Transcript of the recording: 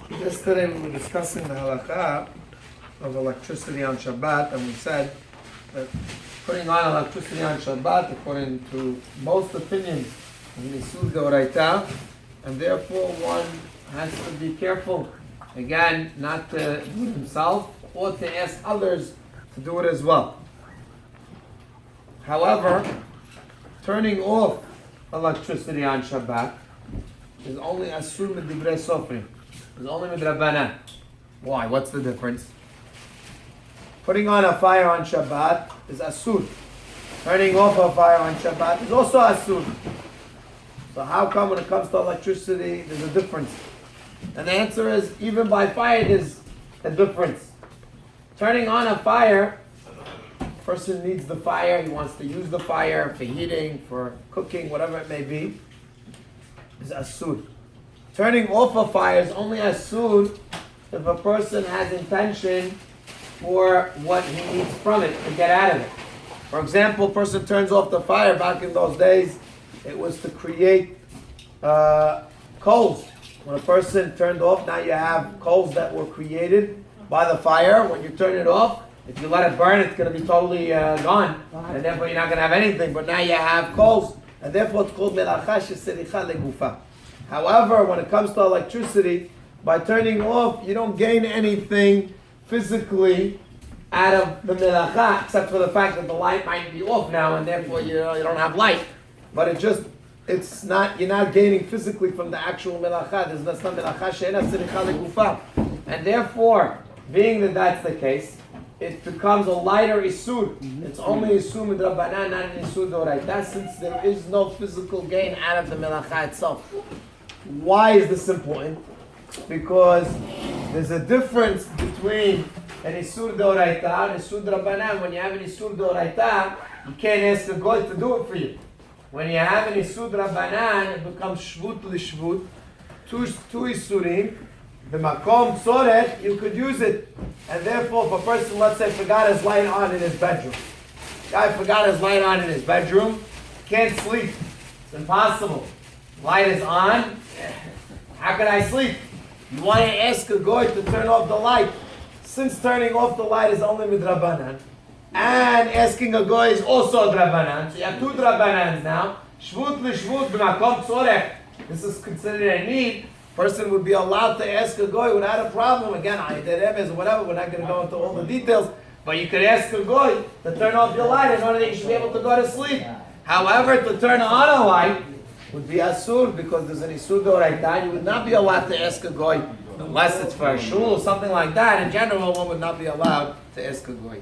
Yesterday we were discussing the halakha of electricity on Shabbat, and we said that putting on electricity on Shabbat, according to most opinions, is Isur Deoraita, and therefore one has to be careful, again, not to do it himself or to ask others to do it as well. However, turning off electricity on Shabbat is only asur midivrei sofrim. It's only midrabanan. Why? What's the difference? Putting on a fire on Shabbat is asur. Turning off a fire on Shabbat is also asur. So how come when it comes to electricity there's a difference? And the answer is, even by fire there's a difference. Turning on a fire, person needs the fire, he wants to use the fire for heating, for cooking, whatever it may be, is asur. Turning off a fire is only asur if a person has intention for what he needs from it to get out of it. For example, a person turns off the fire. Back in those days, it was to create coals. When a person turned off, now you have coals that were created by the fire. When you turn it off, if you let it burn, it's going to be totally gone, and therefore you're not going to have anything. But now you have coals, and therefore it's called melacha shesericha legufa. However, when it comes to electricity, by turning off, you don't gain anything physically out of the melacha, except for the fact that the light might be off now, and therefore you don't have light. But you're not gaining physically from the actual melacha. That's not melacha she'ena tzericha legufa. And therefore, being that that's the case, it becomes a lighter isur. It's only isur midrabanan, not an isur d'oraita, since there is no physical gain out of the melacha itself. Why is this important? Because there's a difference between an isur d'oraita and isur d'rabanan. When you have an isur d'oraita, you can't ask a goy to do it for you. When you have an isur d'rabanan, it becomes shvut l'shvut, two isurim. The makom tzorech, you could use it, and therefore, if a person, let's say, forgot his light on in his bedroom, guy forgot his light on in his bedroom, can't sleep. It's impossible. Light is on. How can I sleep? You want to ask a goy to turn off the light. Since turning off the light is only midrabanan, and asking a goy is also drabanan, so you have two drabanans now. Shvut l'shvut b'makom tzorech. This is considered a need. Person would be allowed to ask a goy without a problem. Again, or whatever. We're not going to go into all the details, but you could ask a goy to turn off your light in order that you should be able to go to sleep. However, to turn on a light would be asur, because there's an isur d'oraita. You would not be allowed to ask a goy unless it's for a shul or something like that. In general, one would not be allowed to ask a goy.